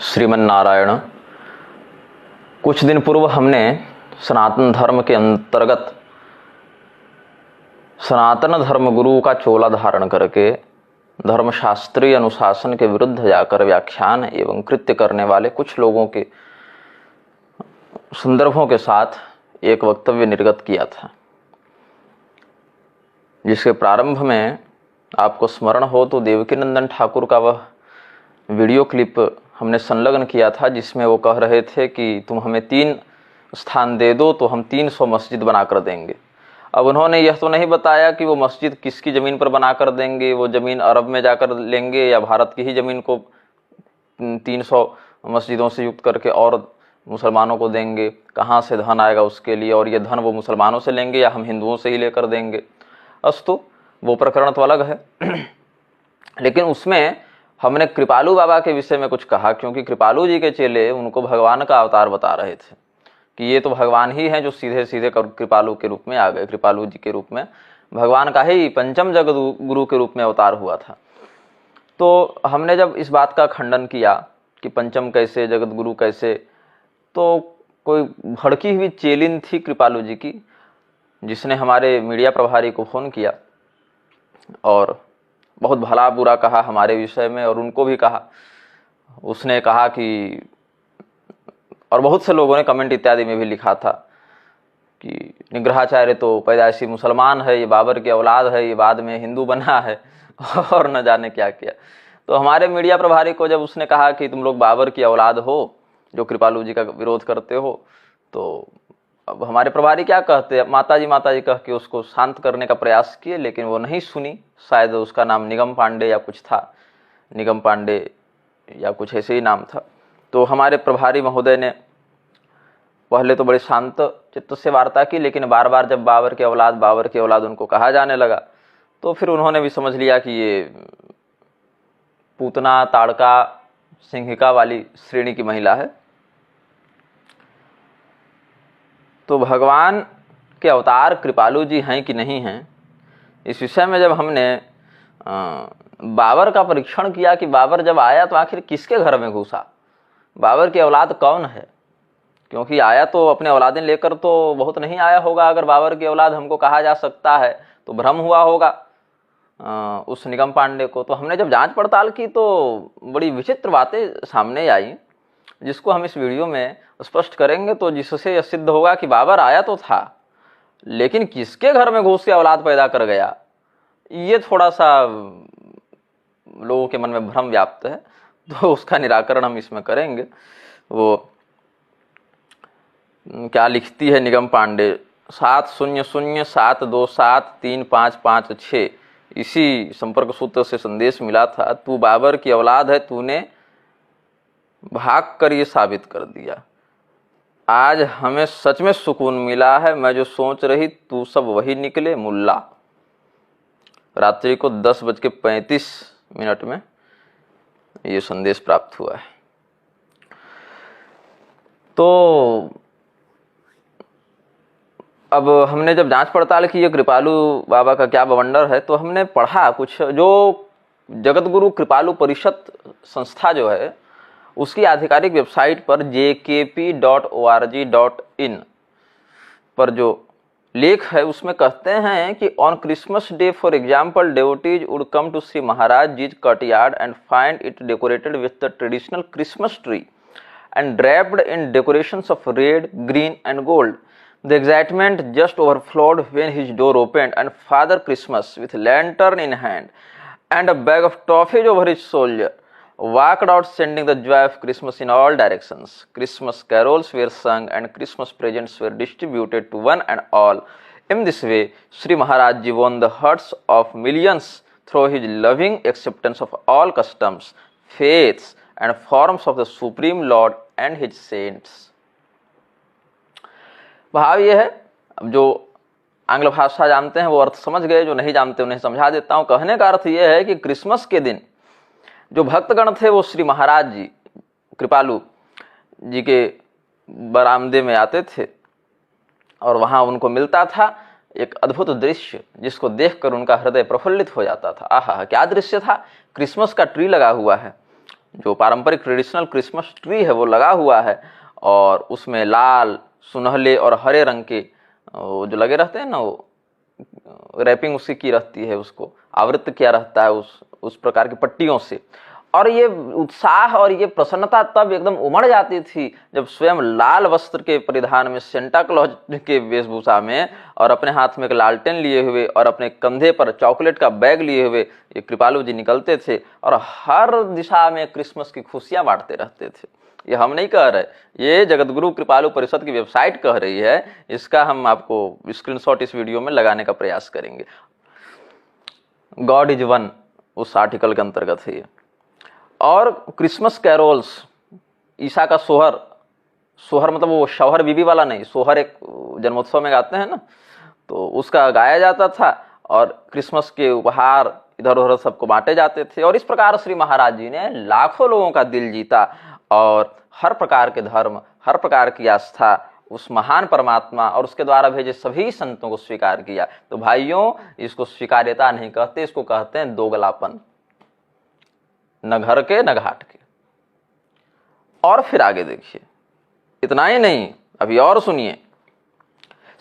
श्रीमन्नारायण। कुछ दिन पूर्व हमने सनातन धर्म के अंतर्गत सनातन धर्म गुरु का चोला धारण करके धर्मशास्त्रीय अनुशासन के विरुद्ध जाकर व्याख्यान एवं कृत्य करने वाले कुछ लोगों के संदर्भों के साथ एक वक्तव्य निर्गत किया था, जिसके प्रारंभ में आपको स्मरण हो तो देवकीनंदन ठाकुर का वह वीडियो क्लिप हमने संलग्न किया था, जिसमें वो कह रहे थे कि तुम हमें 3 स्थान दे दो तो हम 300 मस्जिद बनाकर देंगे। अब उन्होंने यह तो नहीं बताया कि वो मस्जिद किसकी ज़मीन पर बनाकर देंगे, वो ज़मीन अरब में जाकर लेंगे या भारत की ही ज़मीन को 300 मस्जिदों से युक्त करके और मुसलमानों को देंगे, कहाँ से धन आएगा उसके लिए, और ये धन वो मुसलमानों से लेंगे या हम हिंदुओं से ही लेकर देंगे। अस्तु, वो प्रकरण तो अलग है। लेकिन उसमें हमने कृपालु बाबा के विषय में कुछ कहा, क्योंकि कृपालु जी के चेले उनको भगवान का अवतार बता रहे थे कि ये तो भगवान ही हैं जो सीधे सीधे कृपालु के रूप में आ गए, कृपालु जी के रूप में भगवान का ही पंचम जगत गुरु के रूप में अवतार हुआ था। तो हमने जब इस बात का खंडन किया कि पंचम कैसे, जगत गुरु कैसे, तो कोई भड़की हुई चेलिन थी कृपालु जी की, जिसने हमारे मीडिया प्रभारी को फ़ोन किया और बहुत भला बुरा कहा हमारे विषय में, और उनको भी कहा। उसने कहा कि, और बहुत से लोगों ने कमेंट इत्यादि में भी लिखा था कि निग्रहाचार्य तो पैदाइशी मुसलमान है, ये बाबर की औलाद है, ये बाद में हिंदू बना है, और न जाने क्या किया। तो हमारे मीडिया प्रभारी को जब उसने कहा कि तुम लोग बाबर की औलाद हो जो कृपालु जी का विरोध करते हो, तो अब हमारे प्रभारी क्या कहते हैं, माता जी कह के उसको शांत करने का प्रयास किए, लेकिन वो नहीं सुनी। शायद उसका नाम निगम पांडे या कुछ था, निगम पांडे या कुछ ऐसे ही नाम था। तो हमारे प्रभारी महोदय ने पहले तो बड़े शांत चित्त से वार्ता की, लेकिन बार बार जब बाबर की औलाद उनको कहा जाने लगा, तो फिर उन्होंने भी समझ लिया कि ये पूतना ताड़का सिंहिका वाली श्रेणी की महिला है। तो भगवान के अवतार कृपालु जी हैं कि नहीं हैं, इस विषय में जब हमने बाबर का परीक्षण किया कि बाबर जब आया तो आखिर किसके घर में घुसा, बाबर की औलाद कौन है, क्योंकि आया तो अपने औलादें लेकर तो बहुत नहीं आया होगा। अगर बाबर की औलाद हमको कहा जा सकता है तो भ्रम हुआ होगा उस निगम पांडे को। तो हमने जब जांच पड़ताल की तो बड़ी विचित्र बातें सामने आई, जिसको हम इस वीडियो में स्पष्ट करेंगे, तो जिससे यह सिद्ध होगा कि बाबर आया तो था, लेकिन किसके घर में घुस के औलाद पैदा कर गया, ये थोड़ा सा लोगों के मन में भ्रम व्याप्त है। तो उसका निराकरण हम इसमें करेंगे। वो क्या लिखती है निगम पांडे, 7007273556, इसी संपर्क सूत्र से संदेश मिला था, तू बाबर की औलाद है, तूने भाग कर ये साबित कर दिया। आज हमें सच में सुकून मिला है, मैं जो सोच रही तू सब वही निकले मुल्ला। रात्रि को 10:35 में ये संदेश प्राप्त हुआ है। तो अब हमने जब जांच पड़ताल की ये कृपालु बाबा का क्या बवंडर है, तो हमने पढ़ा कुछ, जो जगत गुरु कृपालु परिषद संस्था जो है उसकी आधिकारिक वेबसाइट पर jkp.org.in पर जो लेख है उसमें कहते हैं कि on Christmas day for example devotees would come to Shri Maharaj ji's courtyard and find it decorated with the traditional Christmas tree and draped in decorations of red, green and gold. The excitement just overflowed when his door opened and Father Christmas, with lantern in hand and a bag of toffees over his shoulder, walked out sending the joy of Christmas in all directions. Christmas carols were sung and Christmas presents were distributed to one and all. In this way, Sri Maharaj Ji won the hearts of millions through his loving acceptance of all customs, faiths and forms of the Supreme Lord and his saints. भाव ये है, अब जो आंग्ल भाषा जानते हैं वो अर्थ समझ गए, जो नहीं जानते उन्हें समझा देता हूँ। कहने का अर्थ ये है कि क्रिसमस के दिन जो भक्तगण थे वो श्री महाराज जी कृपालु जी के बरामदे में आते थे और वहाँ उनको मिलता था एक अद्भुत दृश्य, जिसको देखकर उनका हृदय प्रफुल्लित हो जाता था। आहा, क्या दृश्य था! क्रिसमस का ट्री लगा हुआ है जो पारंपरिक ट्रेडिशनल क्रिसमस ट्री है वो लगा हुआ है, और उसमें लाल, सुनहले और हरे रंग के वो जो लगे रहते हैं ना, वो रैपिंग उसकी की रहती है, उसको आवृत किया रहता है उस प्रकार की पट्टियों से। और ये उत्साह और ये प्रसन्नता तब एकदम उमड़ जाती थी जब स्वयं लाल वस्त्र के परिधान में, सेंटा क्लॉज के वेशभूषा में, और अपने हाथ में एक लालटेन लिए हुए और अपने कंधे पर चॉकलेट का बैग लिए हुए ये कृपालु जी निकलते थे और हर दिशा में क्रिसमस की खुशियां बांटते रहते थे। ये हम नहीं कह रहे, ये जगतगुरु कृपालु परिषद की वेबसाइट कह रही है। इसका हम आपको स्क्रीनशॉट इस वीडियो में लगाने का प्रयास करेंगे। गॉड इज वन उस आर्टिकल के अंतर्गत है ये। और क्रिसमस कैरोल्स, ईसा का सोहर, सोहर मतलब वो शौहर बीबी वाला नहीं, सोहर एक जन्मोत्सव में गाते हैं ना, तो उसका गाया जाता था और क्रिसमस के उपहार इधर उधर सबको बांटे जाते थे। और इस प्रकार श्री महाराज जी ने लाखों लोगों का दिल जीता और हर प्रकार के धर्म, हर प्रकार की आस्था उस महान परमात्मा और उसके द्वारा भेजे सभी संतों को स्वीकार किया। तो भाइयों, इसको स्वीकार्यता नहीं कहते, इसको कहते हैं दोगलापन, न घर के न घाट के। और फिर आगे देखिए, इतना ही नहीं, अभी और सुनिए।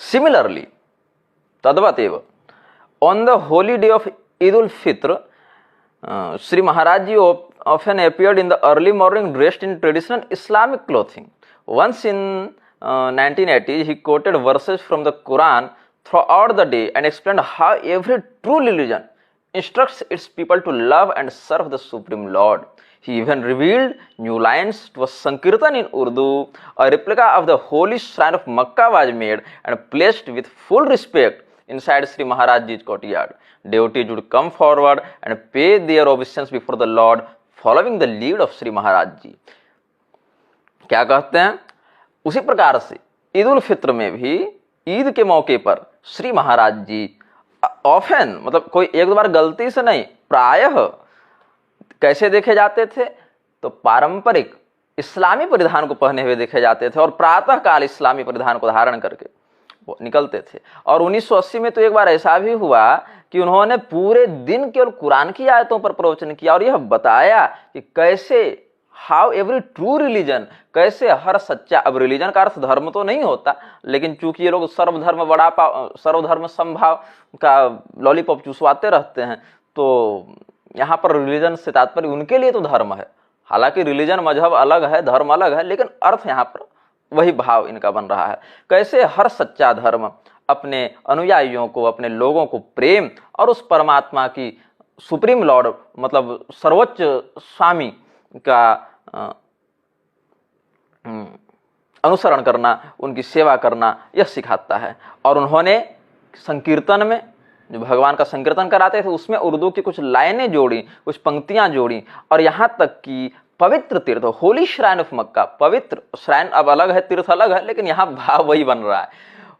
सिमिलरली, तद्वतेव, on the holy day of Eid ul Fitr, Shri Maharaj ji often appeared in the early morning dressed in traditional Islamic clothing. Once in 1980s, he quoted verses from the Quran throughout the day and explained how every true religion instructs its people to love and serve the Supreme Lord. He even revealed new lines to a Sankirtan in Urdu. A replica of the holy shrine of Makkah was made and placed with full respect inside Sri Maharaj Ji's courtyard. Devotees would come forward and pay their obeisance before the Lord, following the lead of Sri Maharaj Ji. क्या कहते हैं? उसी प्रकार से ईद उल फित्र में भी ईद के मौके पर श्री महाराज जी ऑफन, मतलब कोई एक दो बार गलती से नहीं, प्रायः कैसे देखे जाते थे? तो पारंपरिक इस्लामी परिधान को पहने हुए देखे जाते थे और प्रातः काल इस्लामी परिधान को धारण करके वो निकलते थे। और 1980 में तो एक बार ऐसा भी हुआ कि उन्होंने पूरे दिन केवल कुरान की आयतों पर प्रवचन किया और यह बताया कि कैसे हाउ एवरी ट्रू रिलीजन, कैसे हर सच्चा, अब रिलीजन का अर्थ धर्म तो नहीं होता, लेकिन चूंकि ये लोग सर्वधर्म संभाव का लॉलीपॉप चूसवाते रहते हैं, तो यहाँ पर रिलीजन से तात्पर्य उनके लिए तो धर्म है। हालांकि रिलीजन मजहब अलग है, धर्म अलग है, लेकिन अर्थ यहाँ पर वही भाव इनका बन रहा है। कैसे हर सच्चा धर्म अपने अनुयायियों को, अपने लोगों को प्रेम और उस परमात्मा की सुप्रीम लॉर्ड, मतलब सर्वोच्च स्वामी का अनुसरण करना, उनकी सेवा करना, यह सिखाता है। और उन्होंने संकीर्तन में, जो भगवान का संकीर्तन कराते थे, उसमें उर्दू की कुछ लाइनें जोड़ी, कुछ पंक्तियां जोड़ी, और यहाँ तक कि पवित्र तीर्थ, होली श्राइन ऑफ मक्का, पवित्र श्राइन अब अलग है, तीर्थ अलग है, लेकिन यहाँ भाव वही बन रहा है।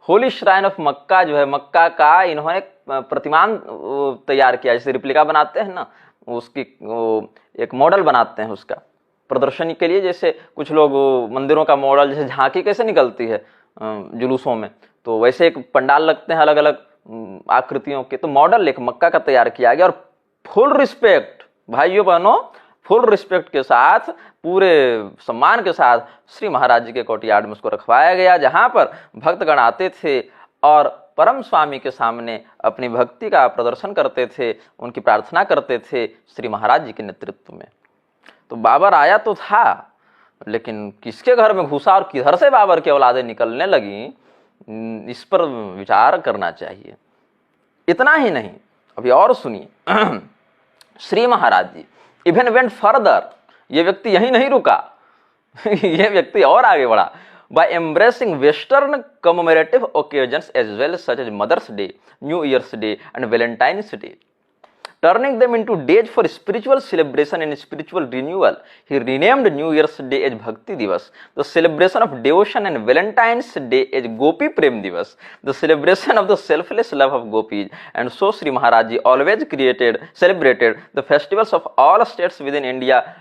होली श्राइन ऑफ मक्का जो है, मक्का का इन्होंने प्रतिमान तैयार किया, जैसे रिप्लिका बनाते हैं ना, उसकी एक मॉडल बनाते हैं उसका प्रदर्शनी के लिए। जैसे कुछ लोग मंदिरों का मॉडल, जैसे झांकी कैसे निकलती है जुलूसों में, तो वैसे एक पंडाल लगते हैं अलग अलग आकृतियों के, तो मॉडल एक मक्का का तैयार किया गया। और फुल रिस्पेक्ट, भाइयों बहनों, फुल रिस्पेक्ट के साथ, पूरे सम्मान के साथ श्री महाराज जी के कोर्टयार्ड में उसको रखवाया गया, जहां पर भक्तगण आते थे और परम स्वामी के सामने अपनी भक्ति का प्रदर्शन करते थे, उनकी प्रार्थना करते थे श्री महाराज जी के नेतृत्व में। तो बाबर आया तो था, लेकिन किसके घर में घुसा और किधर से बाबर की औलादें निकलने लगी, इस पर विचार करना चाहिए। इतना ही नहीं, अभी और सुनिए। श्री महाराज जी इवन वेंट फर्दर, ये व्यक्ति यहीं नहीं रुका, ये व्यक्ति और आगे बढ़ा। by embracing Western commemorative occasions as well, such as Mother's Day, New Year's Day and Valentine's Day, turning them into days for spiritual celebration and spiritual renewal. He renamed New Year's Day as Bhakti Divas, the celebration of devotion, and Valentine's Day as Gopi Prem Divas, the celebration of the selfless love of gopis. And so Sri Maharaj Ji always celebrated the festivals of all states within India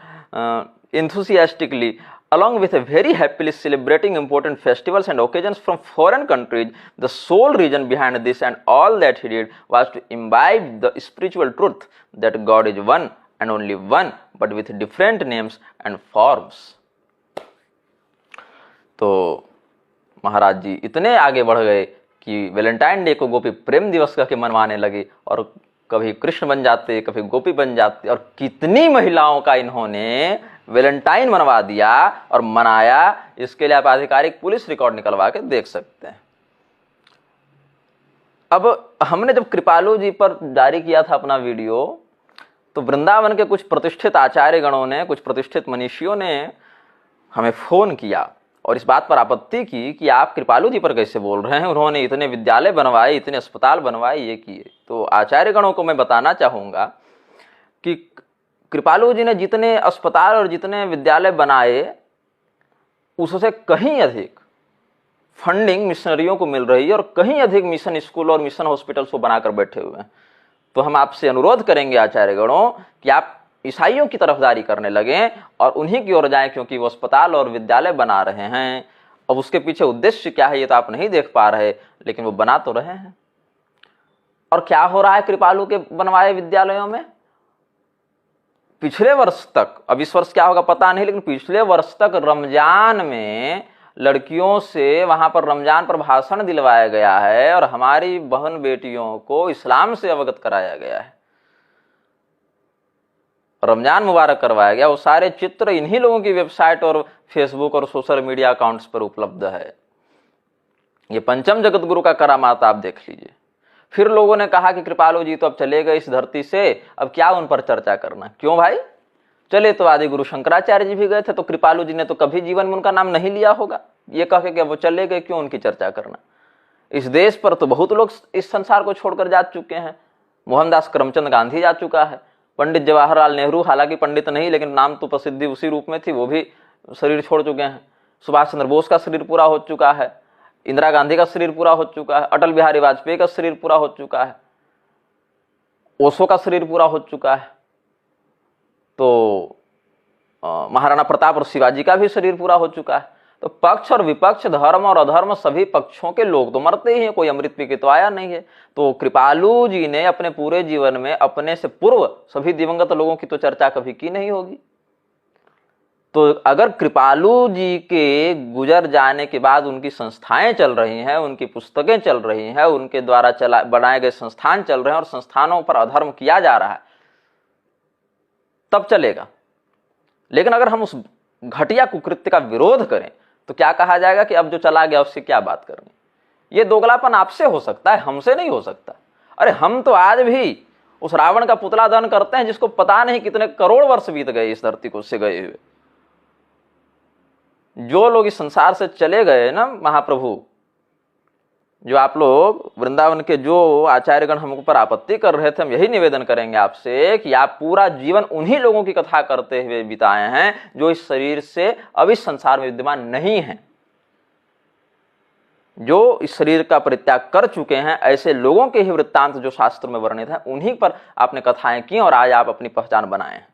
enthusiastically, along with a very happily celebrating important festivals and occasions from foreign countries. The sole reason behind this and all that he did was to imbibe the spiritual truth that God is one and only one, but with different names and forms. तो महाराज जी इतने आगे बढ़ गए कि Valentine day को गोपी प्रेम दिवस कह के मनवाने लगे, और कभी कृष्ण बन जाते, कभी गोपी बन जाते, और कितनी महिलाओं का इन्होंने वैलेंटाइन मनवा दिया और मनाया। इसके लिए आप आधिकारिक पुलिस रिकॉर्ड निकलवा के देख सकते हैं। अब हमने जब कृपालु जी पर जारी किया था अपना वीडियो, तो वृंदावन के कुछ प्रतिष्ठित आचार्य गणों ने, कुछ प्रतिष्ठित मनीषियों ने हमें फोन किया और इस बात पर आपत्ति की कि आप कृपालु जी पर कैसे बोल रहे हैं, उन्होंने इतने विद्यालय बनवाए, इतने अस्पताल बनवाए, ये किए। तो आचार्य गणों को मैं बताना चाहूँगा कि कृपालु जी ने जितने अस्पताल और जितने विद्यालय बनाए, उससे कहीं अधिक फंडिंग मिशनरियों को मिल रही है और कहीं अधिक मिशन स्कूल और मिशन हॉस्पिटल्स को बनाकर बैठे हुए हैं। तो हम आपसे अनुरोध करेंगे आचार्य गणों कि आप ईसाइयों की तरफदारी करने लगें और उन्हीं की ओर जाएं, क्योंकि वो अस्पताल और विद्यालय बना रहे हैं। अब उसके पीछे उद्देश्य क्या है ये तो आप नहीं देख पा रहे, लेकिन वो बना तो रहे हैं। और क्या हो रहा है कृपालु के बनवाए विद्यालयों में? पिछले वर्ष तक, अब इस वर्ष क्या होगा पता नहीं, लेकिन पिछले वर्ष तक रमजान में लड़कियों से वहां पर रमजान पर भाषण दिलवाया गया है और हमारी बहन बेटियों को इस्लाम से अवगत कराया गया है, रमजान मुबारक करवाया गया। वो सारे चित्र इन्हीं लोगों की वेबसाइट और फेसबुक और सोशल मीडिया अकाउंट्स पर उपलब्ध है। ये पंचम जगत गुरु का करामात आप देख लीजिए। फिर लोगों ने कहा कि कृपालु जी तो अब चले गए इस धरती से, अब क्या उन पर चर्चा करना। क्यों भाई? चले तो आदि गुरु शंकराचार्य जी भी गए थे, तो कृपालु जी ने तो कभी जीवन में उनका नाम नहीं लिया होगा। ये कह के वो चले गए, क्यों उनकी चर्चा करना? इस देश पर तो बहुत लोग इस संसार को छोड़कर जा चुके हैं। मोहनदास करमचंद गांधी जा चुका है, पंडित जवाहरलाल नेहरू, हालांकि पंडित नहीं लेकिन नाम तो प्रसिद्धि उसी रूप में थी, वो भी शरीर छोड़ चुके हैं। सुभाष चंद्र बोस का शरीर पूरा हो चुका है, इंदिरा गांधी का शरीर पूरा हो चुका है, अटल बिहारी वाजपेयी का शरीर पूरा हो चुका है, ओशो का शरीर पूरा हो चुका है, तो महाराणा प्रताप और शिवाजी का भी शरीर पूरा हो चुका है। तो पक्ष और विपक्ष, धर्म और अधर्म, सभी पक्षों के लोग तो मरते ही हैं, कोई अमृत पी के तो आया नहीं है। तो कृपालु जी ने अपने पूरे जीवन में अपने से पूर्व सभी दिवंगत लोगों की तो चर्चा कभी की नहीं होगी। तो अगर कृपालु जी के गुजर जाने के बाद उनकी संस्थाएं चल रही हैं, उनकी पुस्तकें चल रही हैं, उनके द्वारा बनाए गए संस्थान चल रहे हैं और संस्थानों पर अधर्म किया जा रहा है, तब चलेगा। लेकिन अगर हम उस घटिया कुकृत्य का विरोध करें तो क्या कहा जाएगा कि अब जो चला गया उससे क्या बात करनी। ये दोगलापन आपसे हो सकता है, हमसे नहीं हो सकता। अरे हम तो आज भी उस रावण का पुतला दहन करते हैं जिसको पता नहीं कितने करोड़ वर्ष बीत गए इस धरती को से गए हुए। जो लोग इस संसार से चले गए ना महाप्रभु, जो आप लोग वृंदावन के जो आचार्यगण हम पर आपत्ति कर रहे थे, हम यही निवेदन करेंगे आपसे कि आप पूरा जीवन उन्हीं लोगों की कथा करते हुए बिताए हैं जो इस शरीर से अब इस संसार में विद्यमान नहीं हैं, जो इस शरीर का परित्याग कर चुके हैं। ऐसे लोगों के ही वृत्तांत जो शास्त्र में वर्णित हैं, उन्हीं पर आपने कथाएं की और आज आप अपनी पहचान बनाए हैं,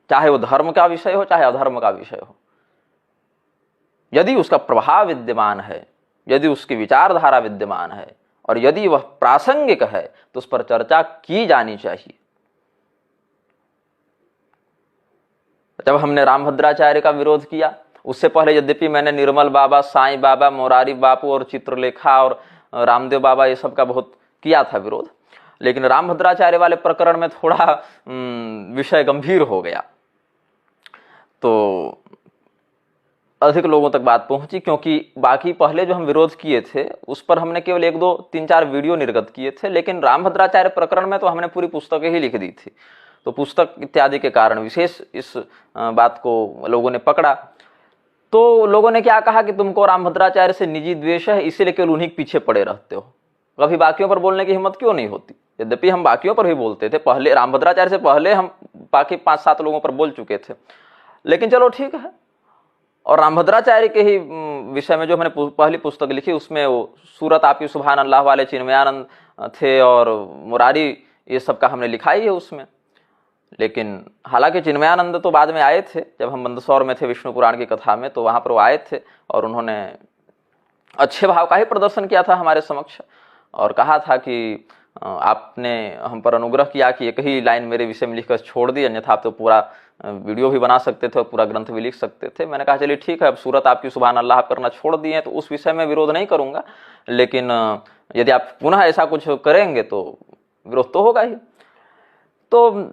चाहे वो धर्म का विषय हो चाहे अधर्म का विषय हो। यदि उसका प्रभाव विद्यमान है, यदि उसकी विचारधारा विद्यमान है और यदि वह प्रासंगिक है तो उस पर चर्चा की जानी चाहिए। जब हमने रामभद्राचार्य का विरोध किया, उससे पहले यद्यपि मैंने निर्मल बाबा, साईं बाबा, मोरारी बापू और चित्रलेखा और रामदेव बाबा ये सब का बहुत किया था विरोध, लेकिन रामभद्राचार्य वाले प्रकरण में थोड़ा विषय गंभीर हो गया, तो अधिक लोगों तक बात पहुंची। क्योंकि बाकी पहले जो हम विरोध किए थे उस पर हमने केवल 1, 2, 3, 4 वीडियो निर्गत किए थे, लेकिन रामभद्राचार्य प्रकरण में तो हमने पूरी पुस्तकें ही लिख दी थी। तो पुस्तक इत्यादि के कारण विशेष इस बात को लोगों ने पकड़ा। तो लोगों ने क्या कहा कि तुमको रामभद्राचार्य से निजी द्वेष है, इसीलिए केवल उन्हीं के पीछे पड़े रहते हो, कभी बाकियों पर बोलने की हिम्मत क्यों नहीं होती। यद्यपि हम बाकियों पर भी बोलते थे, पहले रामभद्राचार्य से पहले हम बाकी 5-7 लोगों पर बोल चुके थे, लेकिन चलो ठीक है। और रामभद्राचार्य के ही विषय में जो मैंने पहली पुस्तक लिखी उसमें वो सूरत आपकी सुभान अल्लाह वाले चिन्मयानंद थे और मुरारी, ये सब का हमने लिखा ही है उसमें। लेकिन हालांकि चिन्मयानंद तो बाद में आए थे, जब हम मंदसौर में थे विष्णु पुराण की कथा में, तो वहाँ पर वो आए थे और उन्होंने अच्छे भाव का ही प्रदर्शन किया था हमारे समक्ष और कहा था कि आपने हम पर अनुग्रह किया कि एक ही लाइन मेरे विषय में लिखकर छोड़ दी, अन्यथा आप तो पूरा वीडियो भी बना सकते थे और पूरा ग्रंथ भी लिख सकते थे। मैंने कहा चलिए ठीक है, अब सूरत आपकी सुभान अल्लाह करना छोड़ दिए हैं तो उस विषय में विरोध नहीं करूंगा, लेकिन यदि आप पुनः ऐसा कुछ करेंगे तो विरोध तो होगा ही। तो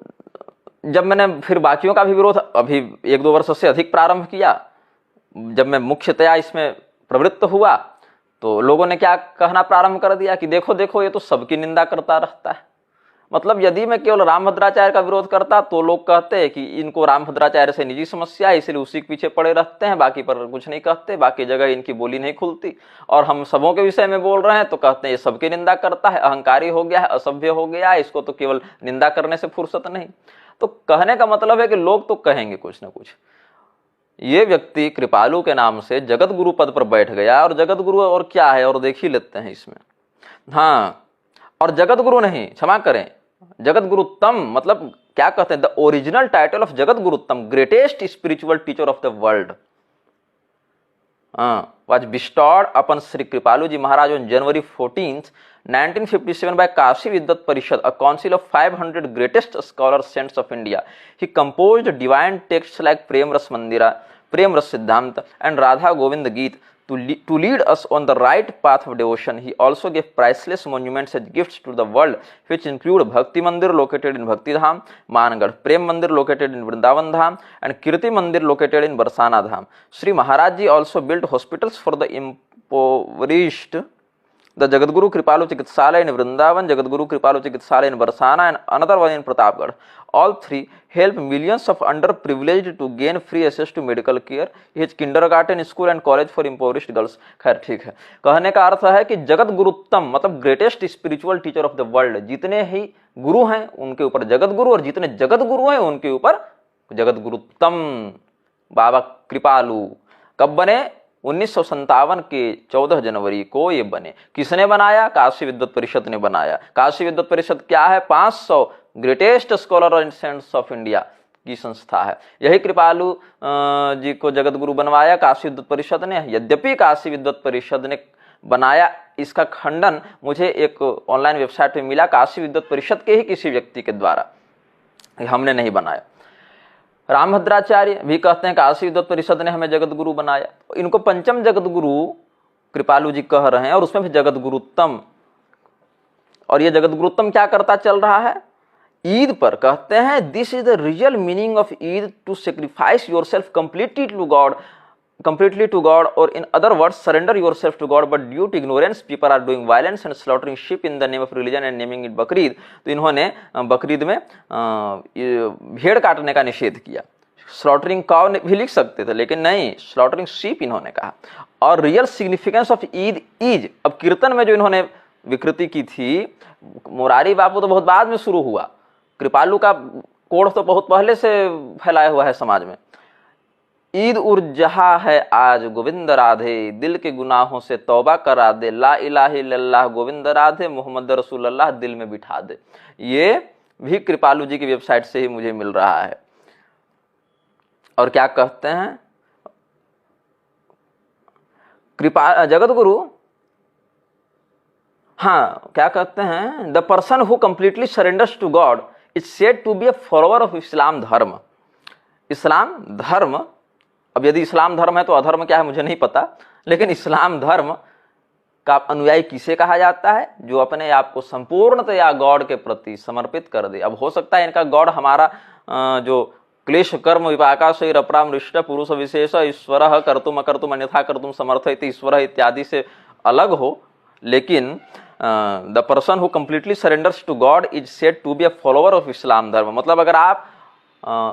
जब मैंने फिर बाकियों का भी विरोध अभी 1-2 वर्ष से अधिक प्रारंभ किया, जब मैं मुख्यतया इसमें प्रवृत्त हुआ तो लोगों ने क्या कहना प्रारंभ कर दिया कि देखो देखो ये तो सबकी निंदा करता रहता है। मतलब यदि मैं केवल रामभद्राचार्य का विरोध करता तो लोग कहते हैं कि इनको रामभद्राचार्य से निजी समस्या है इसलिए उसी के पीछे पड़े रहते हैं, बाकी पर कुछ नहीं कहते, बाकी जगह इनकी बोली नहीं खुलती। और हम सबों के विषय में बोल रहे हैं तो कहते हैं ये सबकी निंदा करता है, अहंकारी हो गया है, असभ्य हो गया है, इसको तो केवल निंदा करने से फुर्सत नहीं। तो कहने का मतलब है कि लोग तो कहेंगे कुछ ना कुछ। ये व्यक्ति कृपालु के नाम से जगत गुरु पद पर बैठ गया, और जगत गुरु और क्या है और देख ही लेते हैं इसमें। हाँ, और जगत गुरु नहीं, क्षमा करें, जगत गुरुत्तम, मतलब क्या कहते हैं, the original title of Jagat Guruttam, greatest spiritual teacher of the world, was bestowed upon Sri Kripaluji Maharaj on January 14th, 1957 by Kashi Vidyat Parishad, a council of 500 greatest scholars saints of India. He composed divine texts like Prem Ras Mandira, Prem Ras Siddhanta and Radha Govind Geet to lead us on the right path of devotion. He also gave priceless monuments as gifts to the world, which include Bhakti Mandir located in Bhakti Dham, Mangarh, Prem Mandir located in Vrindavan Dham, and Kirti Mandir located in Barsana Dham. Sri Maharaj Ji also built hospitals for the impoverished. The Jagadguru Kripalu Chikitsalaya in Vrindavan, Jagadguru Kripalu Chikitsalaya in Barsana, and another one in Pratapgarh. All three help millions of underprivileged to gain free access to medical care. His kindergarten, school and college for impoverished girls. खैर ठीक है, कहने का अर्थ है कि जगत गुरुत्तम मतलब greatest spiritual teacher of the world, जितने ही गुरु हैं उनके ऊपर जगत गुरु, और जितने जगत गुरु हैं उनके ऊपर जगत गुरुत्तम बाबा कृपालु। कब बने? 1957 के 14 जनवरी को ये बने। किसने बनाया? काशी विद्वत परिषद ने बनाया। काशी विद्वत परिषद क्या है? 500 greatest scholar and cents of India की संस्था है। यही कृपालु जी को जगत गुरु बनवाया काशी विद्वत परिषद ने। यद्यपि काशी विद्वत परिषद ने बनाया, इसका खंडन मुझे एक ऑनलाइन वेबसाइट में मिला, काशी विद्वत परिषद के ही किसी व्यक्ति के द्वारा, हमने नहीं बनाया। रामभद्राचार्य भी कहते हैं काशी विद्वत परिषद ने हमें जगत गुरु बनाया। इनको पंचम जगत गुरु कृपालु जी कह रहे हैं, और उसमें भी जगत गुरुत्तम। और ये जगत गुरुत्तम क्या करता चल रहा है? ईद पर कहते हैं this is the real meaning of Eid, to sacrifice yourself completely to God, और in other words surrender yourself to God, but due to ignorance people are doing violence and slaughtering sheep in the name of religion and naming it Bakrid. तो इन्होंने बकरीद में भेड़ काटने का निषेध किया। Slaughtering cow भी लिख सकते थे, लेकिन नहीं, स्लॉटरिंग शीप इन्होंने कहा। और real significance of Eid is, अब कीर्तन में जो इन्होंने विकृति की थी, मुरारी बापू तो बहुत बाद में शुरू हुआ, कृपालु का कोड तो बहुत पहले से फैलाया हुआ है समाज में। ईद उर जहा है आज गोविंद राधे, दिल के गुनाहों से तौबा करा दे, ला इलाहा इल्लल्लाह गोविंद राधे, मोहम्मद रसूल अल्लाह दिल में बिठा दे। ये भी कृपालु जी की वेबसाइट से ही मुझे मिल रहा है। और क्या कहते हैं जगत गुरु? हाँ, क्या कहते हैं? The person who completely surrenders to God is said to be a follower of Islam dharma. Islam धर्म, अब यदि इस्लाम धर्म है तो अधर्म क्या है मुझे नहीं पता, लेकिन इस्लाम धर्म का अनुयायी किसे कहा जाता है? जो अपने आप को संपूर्णतया गॉड के प्रति समर्पित कर दे। अब हो सकता है इनका गॉड हमारा जो क्लेश कर्म विपाकाशैर अपरामृष्ट पुरुष विशेष ईश्वर कर्तुम अकर्तुम अन्यथा कर्तुम समर्थ ईश्वर इत्यादि से अलग हो, लेकिन the person who completely surrenders to God is said to be a follower of Islam dharma. मतलब अगर आप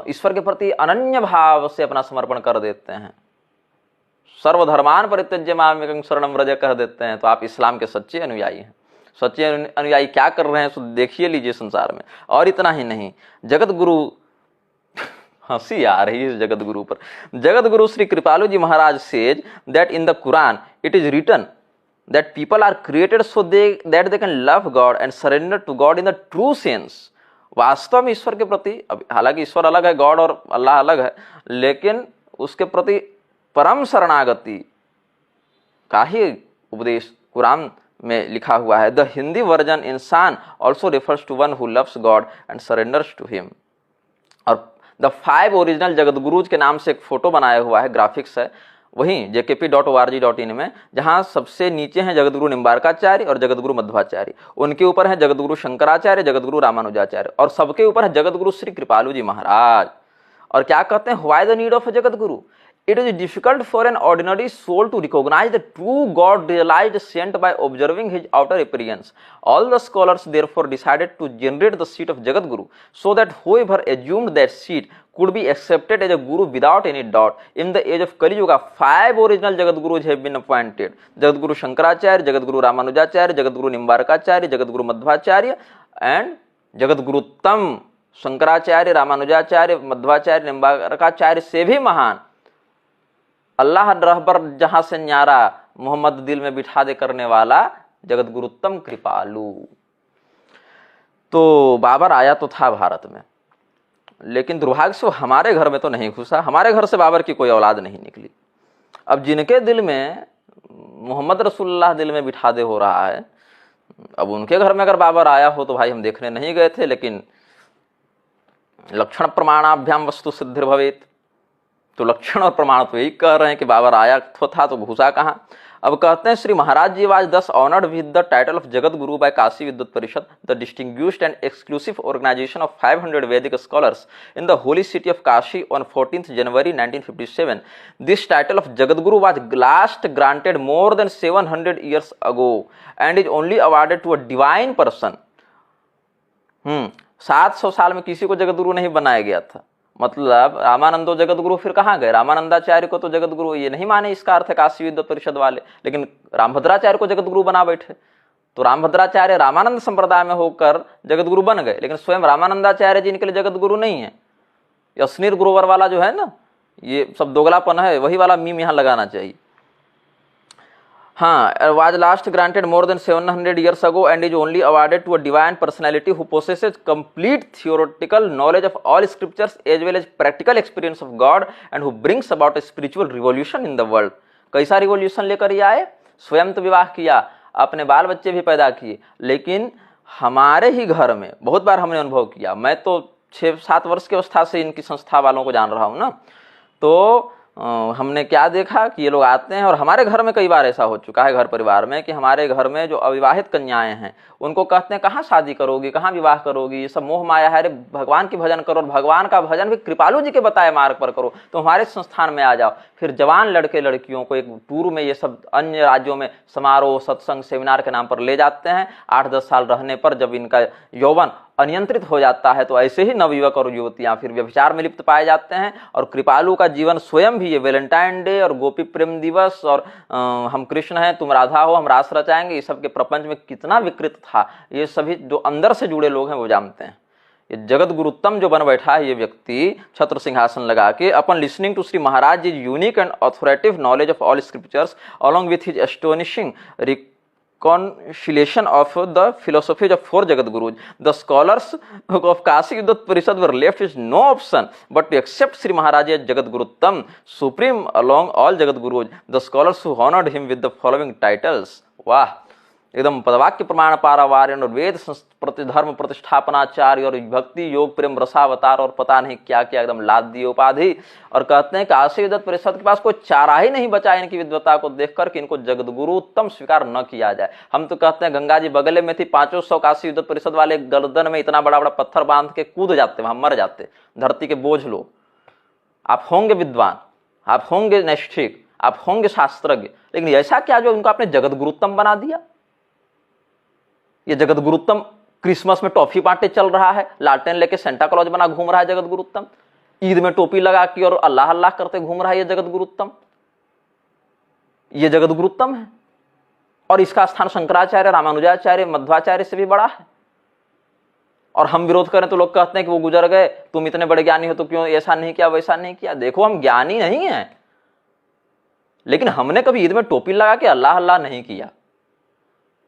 ईश्वर के प्रति अनन्य भाव से अपना समर्पण कर देते हैं, सर्वधर्मान परित्यज्य मामेकं शरणं व्रज कह देते हैं, तो आप इस्लाम के सच्चे अनुयायी हैं। सच्चे अनुयायी क्या कर रहे हैं सो देखिए लीजिए संसार में। और इतना ही नहीं, जगत गुरु हंसी आ रही है जगत गुरु पर। जगत Guru Shri Kripalu ji Maharaj says that in the Quran it is written that people are created so that they can love God and surrender to God in the true sense। वास्तव में ईश्वर के प्रति, अब हालांकि ईश्वर अलग है, गॉड और अल्लाह अलग है, लेकिन उसके प्रति परम शरणागति का ही उपदेश कुरान में लिखा हुआ है, the Hindi version insaan also refers to one who loves God and surrenders to him. और द 5 ओरिजिनल जगत गुरुज के नाम से एक फोटो बनाया हुआ है, ग्राफिक्स है वहीं jkp.org.in में, जहां सबसे नीचे हैं जगतगुरु निम्बारकाचार्य और जगतगुरु मध्वाचार्य, उनके ऊपर है जगतगुरु शंकराचार्य, जगतगुरु रामानुजाचार्य, और सबके ऊपर है जगतगुरु श्री कृपालु जी महाराज। और क्या कहते हैं, why the need of a Jagatguru? It is difficult for an ordinary soul to recognize the true God realized saint by observing his outer appearance. All the scholars therefore decided to generate the seat of Jagat Guru, so that whoever assumed that seat could be accepted as a guru without any doubt. In the age of Kali Yuga, 5 original Jagat Gurus have been appointed: Jagat Guru Shankaracharya, Jagat Guru Ramanujacharya, Jagat Guru Nimbarkacharya, Jagat Guru Madhvacharya, and Jagat Guru Uttam Shankaracharya, Ramanujacharya, Madhvacharya, Nimbarkacharya से भी महान, अल्लाह रहबर जहां से न्यारा, मोहम्मद दिल में बिठा दे करने वाला जगत गुरु उत्तम कृपालु। तो बाबर आया तो था भारत में, लेकिन दुर्भाग्य से हमारे घर में तो नहीं घुसा, हमारे घर से बाबर की कोई औलाद नहीं निकली। अब जिनके दिल में मोहम्मद रसूलुल्लाह दिल में बिठा दे हो रहा है, अब उनके घर में अगर बाबर आया हो तो भाई हम देखने नहीं गए थे, लेकिन लक्षण प्रमाणाभ्याम वस्तु सिद्धिर भवेत, तो लक्षण और प्रमाण तो यही कह रहे हैं कि बाबर आया तो था तो घुसा कहाँ। अब कहते हैं, Shri Maharaj ji was thus honoured with the title of Jagat Guru by Kashi Vidvat Parishad, the distinguished and exclusive organisation of 500 Vedic scholars in the holy city of Kashi on 14th January 1957. This title of Jagat Guru was last granted more than 700 years ago and is only awarded to a divine person. 700 साल में किसी को जगत गुरु नहीं बनाया गया था। मतलब रामानंदो जगत गुरु फिर कहाँ गए? रामानंदाचार्य को तो जगत गुरु ये नहीं माने, इसका अर्थ है काशी विद्वत परिषद वाले, लेकिन रामभद्राचार्य को जगत गुरु बना बैठे। तो रामभद्राचार्य रामानंद संप्रदाय में होकर जगत गुरु बन गए, लेकिन स्वयं रामानंदाचार्य जी इनके लिए जगत गुरु नहीं है। यशनीर गुरुवर वाला जो है ना, ये सब दोगलापन है, वही वाला मीम यहाँ लगाना चाहिए। हाँ, was last granted more than 700 years ago and is only awarded to a divine personality who possesses complete theoretical knowledge of all scriptures as well as practical experience of God and who brings about a spiritual revolution in the world. कैसा revolution लेकर ये आए? स्वयं तो विवाह किया, अपने बाल बच्चे भी पैदा किए, लेकिन हमारे ही घर में बहुत बार हमने अनुभव किया, मैं तो 6-7 वर्ष की अवस्था से इनकी संस्था वालों को जान रहा हूँ ना, तो हमने क्या देखा कि ये लोग आते हैं, और हमारे घर में कई बार ऐसा हो चुका है घर परिवार में कि हमारे घर में जो अविवाहित कन्याएं हैं उनको कहते हैं कहाँ शादी करोगी, कहाँ विवाह करोगी, ये सब मोह माया है रे, भगवान की भजन करो, और भगवान का भजन भी कृपालु जी के बताए मार्ग पर करो, तो हमारे संस्थान में आ जाओ। फिर जवान लड़के लड़कियों को एक टूर में ये सब अन्य राज्यों में समारोह, सत्संग, सेमिनार के नाम पर ले जाते हैं। 8-10 साल रहने पर जब इनका यौवन अनियंत्रित हो जाता है तो ऐसे ही नवयुवक और युवतियां फिर व्यभिचार में लिप्त पाए जाते हैं। और कृपालु का जीवन स्वयं भी, ये वैलेंटाइन डे और गोपी प्रेम दिवस और हम कृष्ण हैं तुम राधा हो हम रास रचाएंगे, ये सब के प्रपंच में कितना विकृत था, ये सभी जो अंदर से जुड़े लोग हैं वो जानते हैं। ये जगत गुरुत्तम जो बन बैठा है ये व्यक्ति छत्र सिंहासन लगा के, अपन listening to Shri Maharaj ji unique and authoritative knowledge of all scriptures along with his astonishing reconciliation of the philosophies of 4 Jagat Gurus, the scholars of Kashi Vidyut Parishad were left with no option but to accept Sri Maharaj as Jagat Guruttam, supreme along all Jagat Gurus. The scholars who honored him with the following titles. वाह, एकदम पदवाक्य प्रमाण पारावार्य और वेद धर्म प्रतिष्ठापनाचार्य और भक्ति योग प्रेम रसावतार और पता नहीं क्या क्या एकदम लाद दिए उपाधि। और कहते हैं काशी विद्वत परिषद के पास कोई चारा ही नहीं बचा इनकी विद्वता को देखकर कि इनको जगत गुरु उत्तम स्वीकार न किया जाए। हम तो कहते हैं गंगा जी बगले में थी, 500 काशी विद्वत परिषद वाले गर्दन में इतना बड़ा बड़ा पत्थर बांध के कूद जाते, वहां मर जाते, धरती के बोझ लोग। आप होंगे विद्वान, आप होंगे नैष्ठिक, आप होंगे शास्त्रज्ञ, लेकिन ऐसा क्या जो उनको आपने जगत गुरुत्तम बना दिया? ये जगत गुरुत्तम क्रिसमस में टॉफी बांटे चल रहा है, लालटेन लेके सेंटा क्लॉज बना घूम रहा है जगत गुरुत्तम, ईद में टोपी लगा के और अल्लाह अल्लाह करते घूम रहा है ये जगत गुरुत्तम। ये जगत गुरुत्तम है और इसका स्थान शंकराचार्य, रामानुजाचार्य, मध्वाचार्य से भी बड़ा है। और हम विरोध करें तो लोग कहते हैं कि वो गुजर गए, तुम इतने बड़े ज्ञानी हो तो क्यों ऐसा नहीं किया वैसा नहीं किया। देखो हम ज्ञानी नहीं है, लेकिन हमने कभी ईद में टोपी लगा के अल्लाह अल्लाह नहीं किया,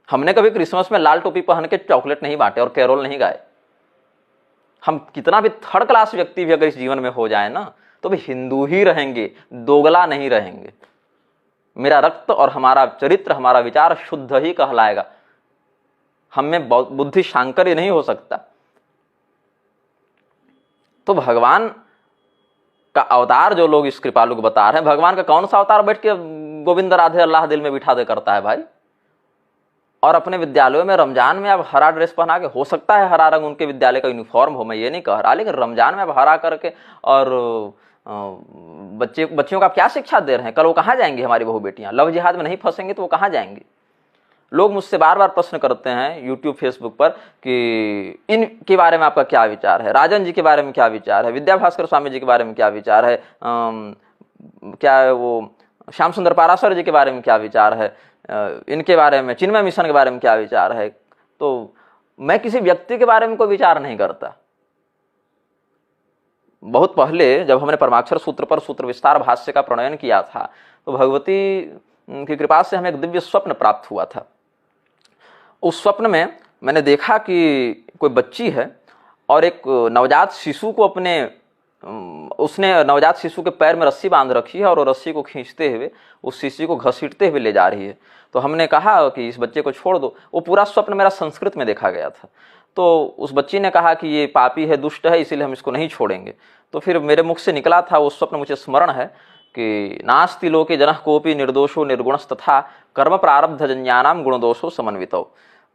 हमने कभी क्रिसमस में लाल टोपी पहन के चॉकलेट नहीं बांटे और कैरोल नहीं गाए। हम कितना भी थर्ड क्लास व्यक्ति भी अगर इस जीवन में हो जाए ना तो भी हिंदू ही रहेंगे, दोगला नहीं रहेंगे। मेरा रक्त और हमारा चरित्र, हमारा विचार शुद्ध ही कहलाएगा। हम में बुद्धि शांकर्य नहीं हो सकता। तो भगवान का अवतार जो लोग इस कृपालु को बता रहे हैं, भगवान का कौन सा अवतार बैठ के गोविंद राधे अल्लाह दिल में बिठा दे करता है भाई? और अपने विद्यालयों में रमजान में आप हरा ड्रेस पहना के, हो सकता है हरा रंग उनके विद्यालय का यूनिफॉर्म हो, मैं ये नहीं कह रहा, लेकिन रमजान में आप हरा करके और बच्चियों का क्या शिक्षा दे रहे हैं? कल वो कहाँ जाएंगी हमारी बहू बेटियां? लव जिहाद में नहीं फंसेंगे तो वो कहाँ जाएंगी? लोग मुझसे बार बार प्रश्न करते हैं यूट्यूब फेसबुक पर कि इनके बारे में आपका क्या विचार है, राजन जी के बारे में क्या विचार है, विद्या भास्कर स्वामी जी के बारे में क्या विचार है, क्या वो श्याम सुंदर पाराशर जी के बारे में क्या विचार है, इनके बारे में, चिन्मय मिशन के बारे में क्या विचार है? तो मैं किसी व्यक्ति के बारे में कोई विचार नहीं करता। बहुत पहले जब हमने परमाक्षर सूत्र पर सूत्र विस्तार भाष्य का प्रणयन किया था, तो भगवती की कृपा से हमें एक दिव्य स्वप्न प्राप्त हुआ था। उस स्वप्न में मैंने देखा कि कोई बच्ची है और एक नवजात शिशु को उसने नवजात शिशु के पैर में रस्सी बांध रखी है और वो रस्सी को खींचते हुए उस शिशु को घसीटते हुए ले जा रही है। तो हमने कहा कि इस बच्चे को छोड़ दो। वो पूरा स्वप्न मेरा संस्कृत में देखा गया था। तो उस बच्ची ने कहा कि ये पापी है, दुष्ट है, इसीलिए हम इसको नहीं छोड़ेंगे। तो फिर मेरे मुख से निकला था वो स्वप्न, मुझे स्मरण है कि नास्ति लोके जनः कोपि निर्दोषो निर्गुणस्तथा कर्म प्रारब्ध जन्यानाम गुणदोषो समन्वितौ।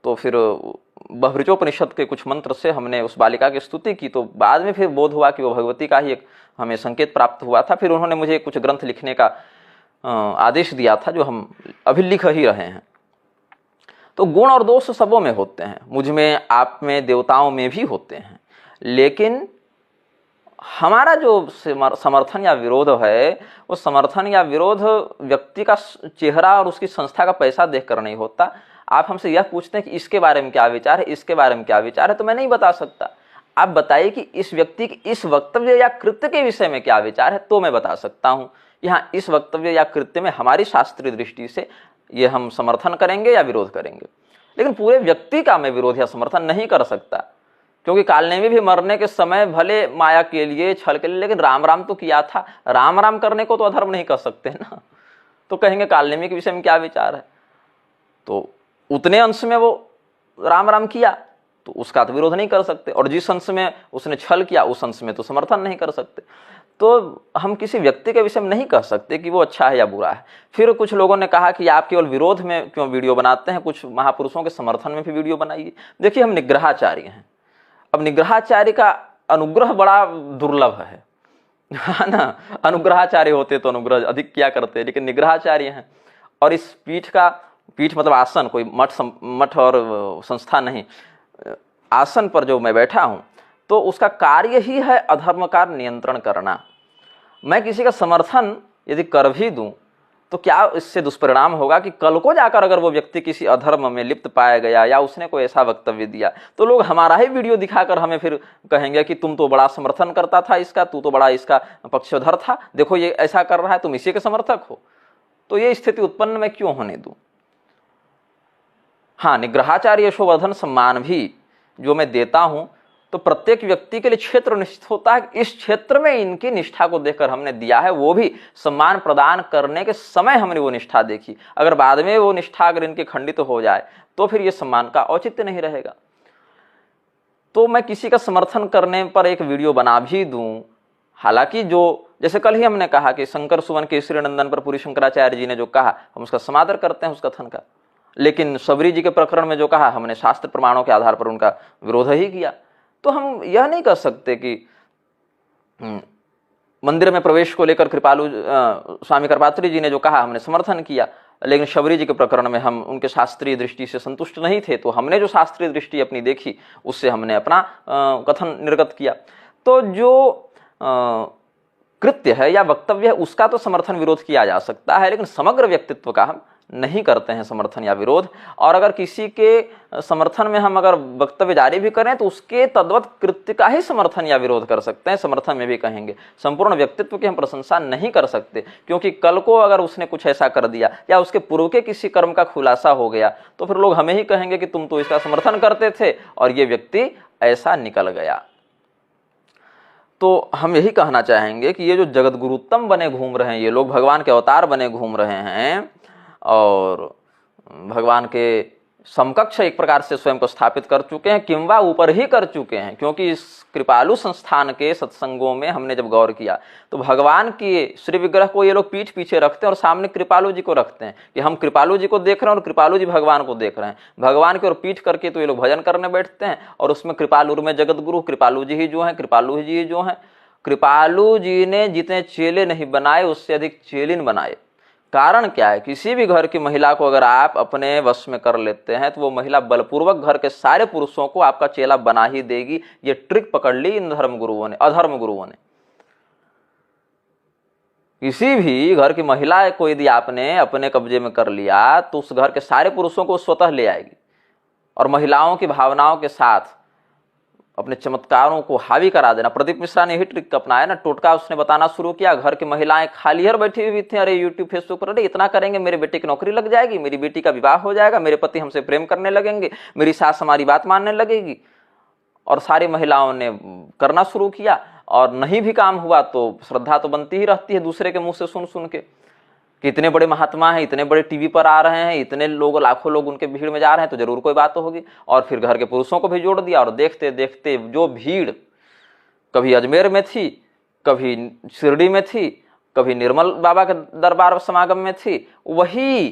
तो फिर बहृचोपनिषद के कुछ मंत्र से हमने उस बालिका की स्तुति की। तो बाद में फिर बोध हुआ कि वो भगवती का ही एक हमें संकेत प्राप्त हुआ था। फिर उन्होंने मुझे कुछ ग्रंथ लिखने का आदेश दिया था, जो हम अभी लिख ही रहे हैं। तो गुण और दोष सबों में होते हैं, मुझ में, आप में, देवताओं में भी होते हैं। लेकिन हमारा जो समर्थन या विरोध है, वो समर्थन या विरोध व्यक्ति का चेहरा और उसकी संस्था का पैसा देखकर नहीं होता। आप हमसे यह पूछते हैं कि इसके बारे में क्या विचार है, इसके बारे में क्या विचार है, तो मैं नहीं बता सकता। आप बताइए कि इस व्यक्ति के इस वक्तव्य या कृत्य के विषय में क्या विचार है, तो मैं बता सकता हूँ। यहाँ इस वक्तव्य या कृत्य में हमारी शास्त्रीय दृष्टि से ये हम समर्थन करेंगे या विरोध करेंगे। लेकिन पूरे व्यक्ति का मैं विरोध या समर्थन नहीं कर सकता, क्योंकि कालनेमी भी मरने के समय भले माया के लिए, छल के लिए, लेकिन राम राम तो किया था। राम राम करने को तो अधर्म नहीं कर सकते ना। तो कहेंगे कालनेमी के विषय में क्या विचार है, तो उतने अंश में वो राम राम किया तो उसका तो विरोध नहीं कर सकते, और जिस अंश में उसने छल किया उस अंश में तो समर्थन नहीं कर सकते। तो हम किसी व्यक्ति के विषय में नहीं कह सकते कि वो अच्छा है या बुरा है। फिर कुछ लोगों ने कहा कि आप केवल विरोध में क्यों वीडियो बनाते हैं, कुछ महापुरुषों के समर्थन में भी वीडियो बनाइए। देखिए, हम निग्रहाचार्य हैं। अब निग्रहाचार्य का अनुग्रह बड़ा दुर्लभ है ना। अनुग्रहाचार्य होते तो अनुग्रह अधिक किया करते, लेकिन निग्रहाचार्य हैं। और इस पीठ मतलब आसन, कोई मठ और संस्था नहीं, आसन पर जो मैं बैठा हूं, तो उसका कार्य ही है अधर्म का नियंत्रण करना। मैं किसी का समर्थन यदि कर भी दूं तो क्या इससे दुष्परिणाम होगा कि कल को जाकर अगर वो व्यक्ति किसी अधर्म में लिप्त पाया गया या उसने कोई ऐसा वक्तव्य दिया, तो लोग हमारा ही वीडियो दिखाकर हमें फिर कहेंगे कि तुम तो बड़ा समर्थन करता था इसका, तू तो बड़ा इसका पक्षधर था, देखो ये ऐसा कर रहा है, तुम इसी के समर्थक हो। तो ये स्थिति उत्पन्न मैं क्यों होने दूं। हाँ, निग्रहाचार्य यशोवर्धन सम्मान भी जो मैं देता हूं, तो प्रत्येक व्यक्ति के लिए क्षेत्र निश्चित होता है। इस क्षेत्र में इनकी निष्ठा को देखकर हमने दिया है, वो भी सम्मान प्रदान करने के समय हमने वो निष्ठा देखी। अगर बाद में वो निष्ठा अगर इनकी खंडित हो जाए तो फिर ये सम्मान का औचित्य नहीं रहेगा। तो मैं किसी का समर्थन करने पर एक वीडियो बना भी दूं, हालांकि जो जैसे कल ही हमने कहा कि शंकर सुवन केसरी नंदन पर पूरी शंकराचार्य जी ने जो कहा, हम उसका समादर करते हैं उस कथन का। लेकिन सबरी जी के प्रकरण में जो कहा, हमने शास्त्र प्रमाणों के आधार पर उनका विरोध ही किया। तो हम यह नहीं कर सकते कि मंदिर में प्रवेश को लेकर कृपालु स्वामी करपात्री जी ने जो कहा हमने समर्थन किया, लेकिन शबरी जी के प्रकरण में हम उनके शास्त्रीय दृष्टि से संतुष्ट नहीं थे, तो हमने जो शास्त्रीय दृष्टि अपनी देखी उससे हमने अपना कथन निर्गत किया। तो जो कृत्य है या वक्तव्य है उसका तो समर्थन विरोध किया जा सकता है, लेकिन समग्र व्यक्तित्व का हम नहीं करते हैं समर्थन या विरोध। और अगर किसी के समर्थन में हम अगर वक्तव्य जारी भी करें तो उसके तद्वत कृत्य का ही समर्थन या विरोध कर सकते हैं, समर्थन में भी कहेंगे। संपूर्ण व्यक्तित्व की हम प्रशंसा नहीं कर सकते, क्योंकि कल को अगर उसने कुछ ऐसा कर दिया या उसके पूर्व के किसी कर्म का खुलासा हो गया तो फिर लोग हमें ही कहेंगे कि तुम तो इसका समर्थन करते थे और ये व्यक्ति ऐसा निकल गया। तो हम यही कहना चाहेंगे कि ये जो जगत गुरुत्तम बने घूम रहे हैं, ये लोग भगवान के अवतार बने घूम रहे हैं और भगवान के समकक्ष एक प्रकार से स्वयं को स्थापित कर चुके हैं, किंवा ऊपर ही कर चुके हैं। क्योंकि इस कृपालु संस्थान के सत्संगों में हमने जब गौर किया तो भगवान के श्री विग्रह को ये लोग पीठ पीछे रखते हैं और सामने कृपालु जी को रखते हैं कि हम कृपालु जी को देख रहे हैं और कृपालु जी भगवान को देख रहे हैं। भगवान की ओर पीठ करके तो ये लोग भजन करने बैठते हैं और उसमें कृपालु में जगत गुरु कृपालु जी ही जो हैं, कृपालु जी ही जो हैं। कृपालु जी ने जितने चेले नहीं बनाए उससे अधिक चेलिन बनाए। कारण क्या है? किसी भी घर की महिला को अगर आप अपने वश में कर लेते हैं तो वो महिला बलपूर्वक घर के सारे पुरुषों को आपका चेला बना ही देगी। ये ट्रिक पकड़ ली इन धर्म गुरुओं ने, अधर्म गुरुओं ने। किसी भी घर की महिला को यदि आपने अपने कब्जे में कर लिया तो उस घर के सारे पुरुषों को स्वतः ले आएगी और महिलाओं की भावनाओं के साथ अपने चमत्कारों को हावी करा देना। प्रदीप मिश्रा ने यही ट्रिक अपनाया ना, टोटका उसने बताना शुरू किया। घर की महिलाएं खाली हर बैठी हुई थी, अरे यूट्यूब फेसबुक पर अरे इतना करेंगे मेरे बेटे की नौकरी लग जाएगी, मेरी बेटी का विवाह हो जाएगा, मेरे पति हमसे प्रेम करने लगेंगे, मेरी सास हमारी बात मानने लगेगी। और सारी महिलाओं ने करना शुरू किया और नहीं भी काम हुआ तो श्रद्धा तो बनती ही रहती है दूसरे के मुंह से सुन सुन के कि इतने बड़े महात्मा हैं, इतने बड़े टीवी पर आ रहे हैं, इतने लोग, लाखों लोग उनके भीड़ में जा रहे हैं तो जरूर कोई बात तो होगी। और फिर घर के पुरुषों को भी जोड़ दिया और देखते देखते जो भीड़ कभी अजमेर में थी, कभी शिरडी में थी, कभी निर्मल बाबा के दरबार समागम में थी, वही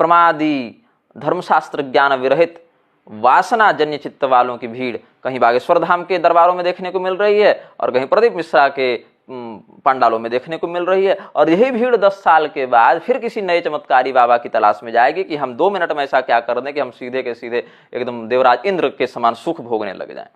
प्रमादी धर्मशास्त्र ज्ञान विरहित वासना जन्य चित्त वालों की भीड़ कहीं बागेश्वर धाम के दरबारों में देखने को मिल रही है और कहीं प्रदीप मिश्रा के पंडालों में देखने को मिल रही है। और यही भीड़ 10 साल के बाद फिर किसी नए चमत्कारी बाबा की तलाश में जाएगी कि हम 2 मिनट में ऐसा क्या कर दें कि हम सीधे के सीधे एकदम देवराज इंद्र के समान सुख भोगने लग जाएं।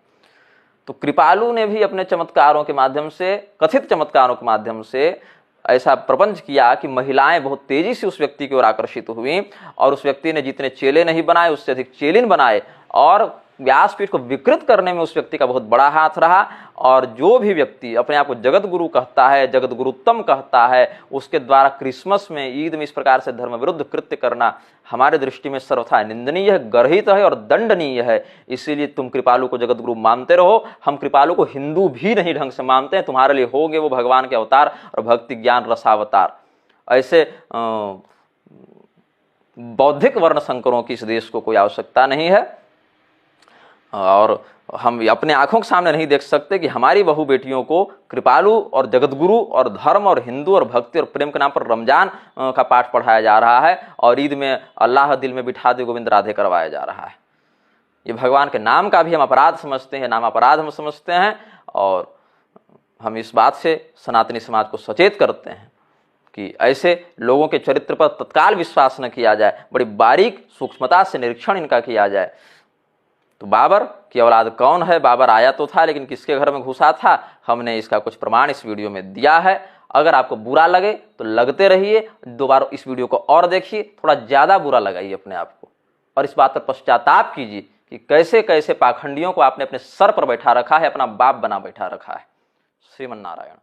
तो कृपालु ने भी अपने चमत्कारों के माध्यम से, कथित चमत्कारों के माध्यम से ऐसा प्रपंच किया कि महिलाएं बहुत तेजी से उस व्यक्ति की ओर आकर्षित हुई और उस व्यक्ति ने जितने चेले नहीं बनाए उससे अधिक चेलिन बनाए और व्यासपीठ को विकृत करने में उस व्यक्ति का बहुत बड़ा हाथ रहा। और जो भी व्यक्ति अपने आप को जगत गुरु कहता है, जगत गुरुत्तम कहता है, उसके द्वारा क्रिसमस में, ईद में इस प्रकार से धर्म विरुद्ध कृत्य करना हमारे दृष्टि में सर्वथा निंदनीय है, गर्हित है और दंडनीय है। इसीलिए तुम कृपालु को जगत गुरु मानते रहो, हम कृपालु को हिंदू भी नहीं ढंग से मानते हैं। तुम्हारे लिए होंगे वो भगवान के अवतार और भक्ति ज्ञान रसावतार। ऐसे बौद्धिक वर्ण संकरों की इस देश को कोई आवश्यकता नहीं है और हम अपने आंखों के सामने नहीं देख सकते कि हमारी बहू बेटियों को कृपालु और जगत गुरु और धर्म और हिंदू और भक्ति और प्रेम के नाम पर रमजान का पाठ पढ़ाया जा रहा है और ईद में अल्लाह दिल में बिठा दे गोविंद राधे करवाया जा रहा है। ये भगवान के नाम का भी हम अपराध समझते हैं, नाम अपराध हम समझते हैं और हम इस बात से सनातनी समाज को सचेत करते हैं कि ऐसे लोगों के चरित्र पर तत्काल विश्वास न किया जाए, बड़ी बारीक सूक्ष्मता से निरीक्षण इनका किया जाए। तो बाबर की औलाद कौन है? बाबर आया तो था लेकिन किसके घर में घुसा था? हमने इसका कुछ प्रमाण इस वीडियो में दिया है। अगर आपको बुरा लगे तो लगते रहिए, दोबारा इस वीडियो को और देखिए, थोड़ा ज़्यादा बुरा लगाइए अपने आप को और इस बात पर पश्चाताप कीजिए कि कैसे कैसे पाखंडियों को आपने अपने सर पर बैठा रखा है, अपना बाप बना बैठा रखा है। श्रीमन नारायण।